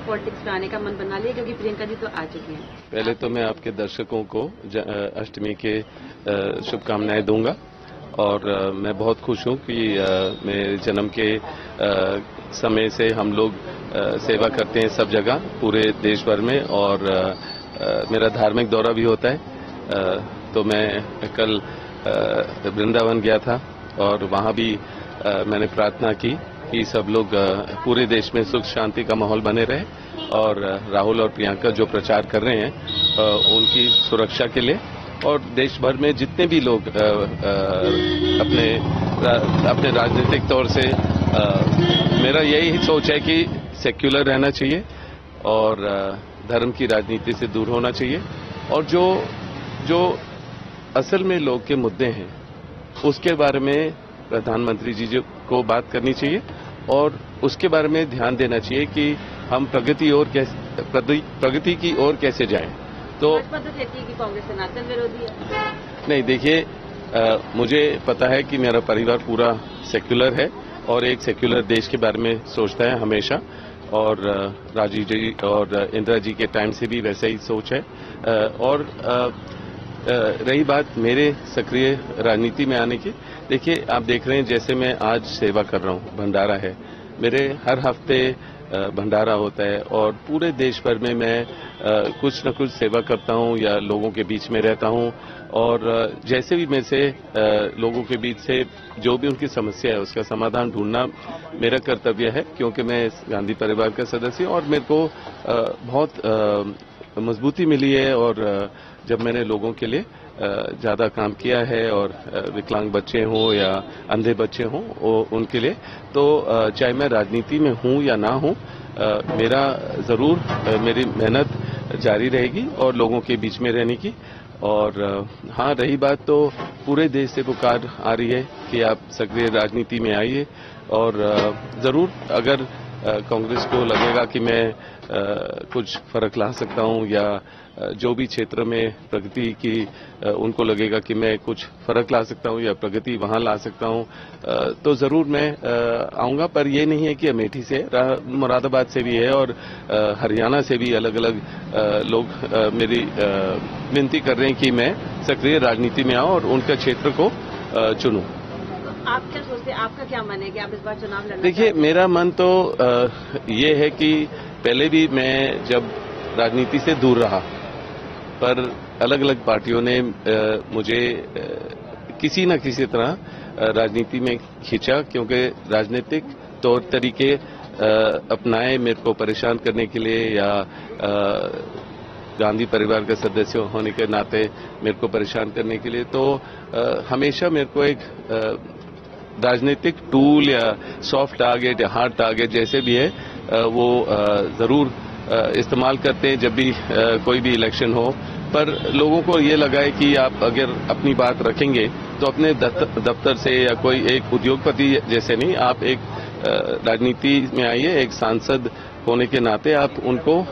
Politics में आने का मन बना लिया, क्योंकि प्रियंका जी तो आ चुकी हैं? पहले तो मैं आपके दर्शकों को अष्टमी के शुभकामनाएं दूंगा और मैं बहुत खुश हूं कि मेरे जन्म के समय से हम लोग सेवा करते हैं सब जगह पूरे देश भर में, और मेरा धार्मिक दौरा भी होता है। तो मैं कल वृंदावन गया था और वहां भी मैंने प्रार्थना की कि सब लोग पूरे देश में सुख शांति का माहौल बने रहे और राहुल और प्रियंका जो प्रचार कर रहे हैं उनकी सुरक्षा के लिए, और देश भर में जितने भी लोग अपने राजनीतिक तौर से मेरा यही सोच है कि सेक्युलर रहना चाहिए और धर्म की राजनीति से दूर होना चाहिए, और जो असल में लोग के मुद्दे हैं उसके बारे में प्रधानमंत्री जी को बात करनी चाहिए और उसके बारे में ध्यान देना चाहिए कि हम प्रगति की ओर कैसे जाएं। तो भाजपा तो कहती है कि कांग्रेस सनातन विरोधी है। नहीं, देखिए, मुझे पता है कि मेरा परिवार पूरा सेक्युलर है और एक सेक्युलर देश के बारे में सोचता है हमेशा, और राजीव जी और इंदिरा जी के टाइम से भी वैसा ही सोच है। और रही बात मेरे सक्रिय राजनीति में आने की, देखिए आप देख रहे हैं जैसे मैं आज सेवा कर रहा हूं, भंडारा है मेरे, हर हफ्ते भंडारा होता है और पूरे देश भर में मैं कुछ न कुछ सेवा करता हूं या लोगों के बीच में रहता हूं, और जैसे भी मेरे से लोगों के बीच से जो भी उनकी समस्या है उसका समाधान ढूंढना मेरा कर्तव्य है, क्योंकि मैं गांधी परिवार का सदस्य हूं और मेरे को बहुत मजबूती मिली है। और जब मैंने लोगों के लिए ज्यादा काम किया है और विकलांग बच्चे हों या अंधे बच्चे हों उनके लिए, तो चाहे मैं राजनीति में हूं या ना हूं, मेरा जरूर मेरी मेहनत जारी रहेगी और लोगों के बीच में रहने की। और हाँ, रही बात तो पूरे देश से पुकार आ रही है कि आप सक्रिय राजनीति में आइए, और जरूर अगर कांग्रेस को लगेगा कि मैं कुछ फर्क ला सकता हूं या जो भी क्षेत्र में प्रगति की उनको लगेगा कि मैं कुछ फर्क ला सकता हूं या प्रगति वहां ला सकता हूं, तो जरूर मैं आऊंगा। पर ये नहीं है कि अमेठी से, मुरादाबाद से भी है और हरियाणा से भी अलग अलग लोग मेरी विनती कर रहे हैं कि मैं सक्रिय राजनीति में आऊं और उनका क्षेत्र को चुनूं। आप क्या सोचते हैं, आपका क्या मन है कि आप इस बार चुनाव लड़ना? देखिए, मेरा मन तो ये है कि पहले भी मैं जब राजनीति से दूर रहा, पर अलग अलग पार्टियों ने मुझे किसी न किसी तरह राजनीति में खींचा, क्योंकि राजनीतिक तौर तरीके अपनाए मेरे को परेशान करने के लिए या गांधी परिवार का सदस्य होने के नाते मेरे को परेशान करने के लिए। तो हमेशा मेरे को एक राजनीतिक टूल या सॉफ्ट टारगेट या हार्ड टारगेट जैसे भी है वो जरूर इस्तेमाल करते हैं जब भी कोई भी इलेक्शन हो। पर लोगों को ये लगा है कि आप अगर अपनी बात रखेंगे तो अपने दफ्तर से या कोई एक उद्योगपति जैसे नहीं, आप एक राजनीति में आइए, एक सांसद होने के नाते आप उनको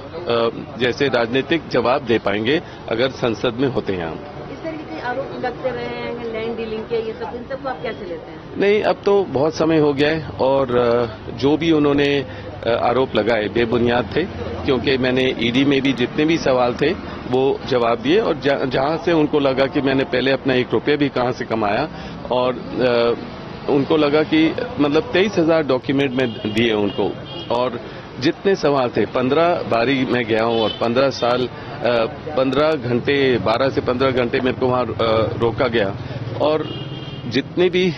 जैसे राजनीतिक जवाब दे पाएंगे अगर संसद में होते हैं आप। इस तरीके के आरोप लगते रहे हैं लैंड डीलिंग के, ये सब, इन सबको आप कैसे लेते हैं? नहीं, अब तो बहुत समय हो गया है और जो भी उन्होंने आरोप लगाए बेबुनियाद थे, क्योंकि मैंने ईडी में भी जितने भी सवाल थे वो जवाब दिए, और जहां से उनको लगा कि मैंने पहले अपना 1 रुपया भी कहां से कमाया, और उनको लगा कि मतलब 23,000 डॉक्यूमेंट में दिए उनको, और जितने सवाल थे 15 बारी मैं गया हूं और 15 साल 15 घंटे 12 से 15 घंटे मेरे को वहां रोका गया, और जितने भी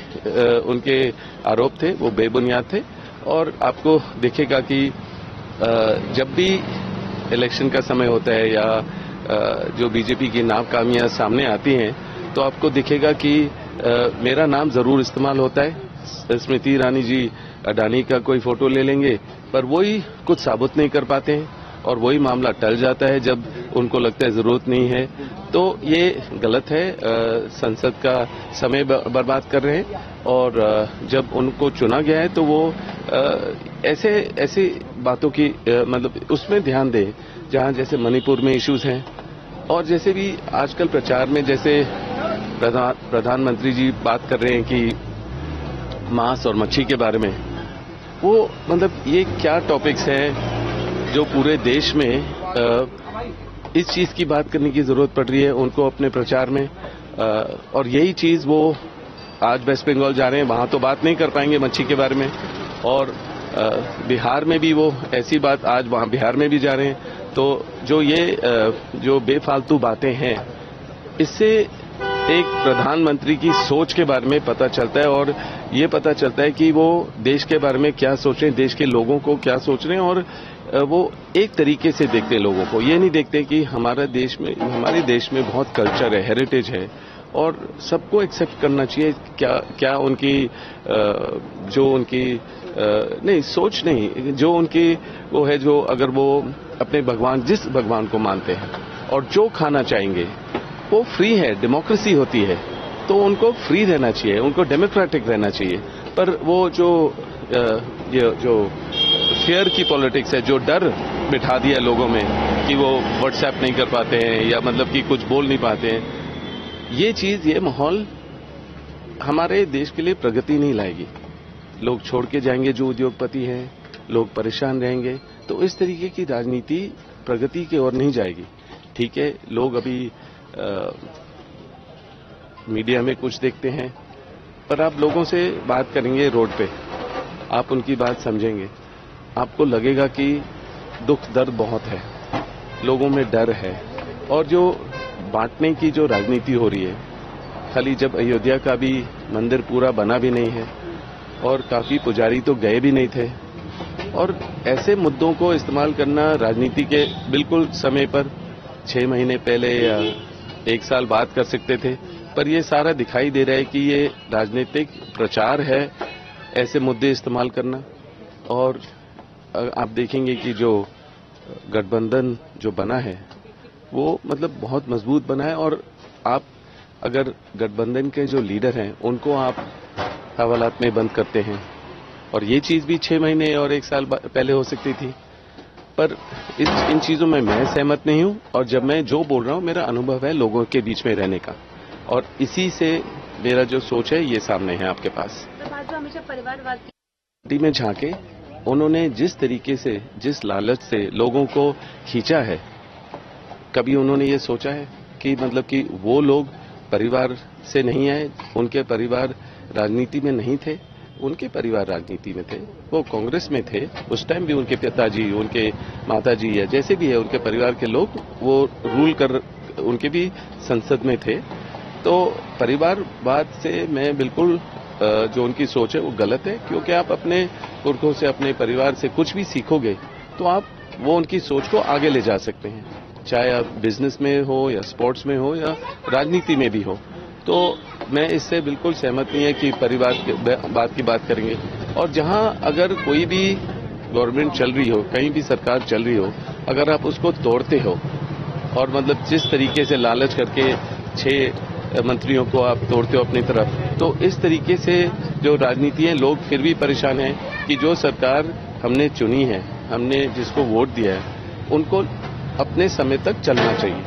उनके आरोप थे वो बेबुनियाद थे। और आपको दिखेगा कि जब भी इलेक्शन का समय होता है या जो बीजेपी की नाकामियां सामने आती हैं तो आपको दिखेगा कि मेरा नाम जरूर इस्तेमाल होता है। स्मृति ईरानी जी अडानी का कोई फोटो ले लेंगे, पर वही कुछ साबित नहीं कर पाते हैं और वही मामला टल जाता है जब उनको लगता है जरूरत नहीं है। तो ये गलत है, संसद का समय बर्बाद कर रहे हैं, और जब उनको चुना गया है तो वो ऐसे बातों की मतलब उसमें ध्यान दें जहां जैसे मणिपुर में इश्यूज हैं, और जैसे भी आजकल प्रचार में जैसे प्रधानमंत्री जी बात कर रहे हैं कि मांस और मच्छी के बारे में, वो मतलब ये क्या टॉपिक्स हैं जो पूरे देश में इस चीज की बात करने की जरूरत पड़ रही है उनको अपने प्रचार में, और यही चीज वो आज वेस्ट बंगाल जा रहे हैं, वहां तो बात नहीं कर पाएंगे मच्छी के बारे में, और बिहार में भी वो ऐसी बात आज वहां बिहार में भी जा रहे हैं। तो जो ये जो बेफालतू बातें हैं, इससे एक प्रधानमंत्री की सोच के बारे में पता चलता है, और ये पता चलता है कि वो देश के बारे में क्या सोच रहे हैं, देश के लोगों को क्या सोच रहे हैं, और वो एक तरीके से देखते हैं लोगों को। ये नहीं देखते कि हमारे देश में बहुत कल्चर है, हेरिटेज है, और सबको एक्सेप्ट करना चाहिए। क्या उनकी जो उनकी नहीं सोच नहीं, जो उनकी वो है, जो अगर वो अपने जिस भगवान को मानते हैं और जो खाना चाहेंगे वो फ्री है, डेमोक्रेसी होती है, तो उनको फ्री रहना चाहिए, उनको डेमोक्रेटिक रहना चाहिए। पर वो ये जो फियर की पॉलिटिक्स है, जो डर बिठा दिया लोगों में कि वो व्हाट्सएप नहीं कर पाते हैं या मतलब कि कुछ बोल नहीं पाते हैं, ये माहौल हमारे देश के लिए प्रगति नहीं लाएगी। लोग छोड़ के जाएंगे जो उद्योगपति हैं, लोग परेशान रहेंगे, तो इस तरीके की राजनीति प्रगति की ओर नहीं जाएगी। ठीक है, लोग अभी मीडिया में कुछ देखते हैं, पर आप लोगों से बात करेंगे रोड पे, आप उनकी बात समझेंगे, आपको लगेगा कि दुख दर्द बहुत है, लोगों में डर है, और जो बांटने की जो राजनीति हो रही है, खाली जब अयोध्या का भी मंदिर पूरा बना भी नहीं है और काफी पुजारी तो गए भी नहीं थे, और ऐसे मुद्दों को इस्तेमाल करना राजनीति के बिल्कुल समय पर 6 महीने पहले या 1 साल बाद कर सकते थे, पर ये सारा दिखाई दे रहा है कि ये राजनीतिक प्रचार है, ऐसे मुद्दे इस्तेमाल करना। और आप देखेंगे कि जो गठबंधन जो बना है वो मतलब बहुत मजबूत बना है, और आप अगर गठबंधन के जो लीडर हैं उनको आप हवालात में बंद करते हैं, और ये चीज भी 6 महीने और 1 साल पहले हो सकती थी, पर इन चीजों में मैं सहमत नहीं हूं। और जब मैं जो बोल रहा हूं, मेरा अनुभव है लोगों के बीच में रहने का, और इसी से मेरा जो सोच है ये सामने है आपके पास। तो हमेशा परिवारवाद की में झांके उन्होंने जिस तरीके से, जिस लालच से लोगों को खींचा है, कभी उन्होंने ये सोचा है कि मतलब कि वो लोग परिवार से नहीं आए, उनके परिवार राजनीति में नहीं थे, उनके परिवार राजनीति में थे, वो कांग्रेस में थे, उस टाइम भी उनके पिताजी, उनके माताजी या जैसे भी है उनके परिवार के लोग वो रूल कर, उनके भी संसद में थे। तो परिवारवाद से मैं बिल्कुल जो उनकी सोच है वो गलत है, क्योंकि आप अपने पुरखों से, अपने परिवार से कुछ भी सीखोगे तो आप वो उनकी सोच को आगे ले जा सकते हैं, चाहे आप बिजनेस में हो या स्पोर्ट्स में हो या राजनीति में भी हो। तो मैं इससे बिल्कुल सहमत नहीं है कि परिवार की बात करेंगे। और जहां अगर कोई भी गवर्नमेंट चल रही हो, कहीं भी सरकार चल रही हो, अगर आप उसको तोड़ते हो और मतलब जिस तरीके से लालच करके 6 मंत्रियों को आप तोड़ते हो अपनी तरफ, तो इस तरीके से जो राजनीति है, लोग फिर भी परेशान हैं कि जो सरकार हमने चुनी है, हमने जिसको वोट दिया है, उनको अपने समय तक चलना चाहिए।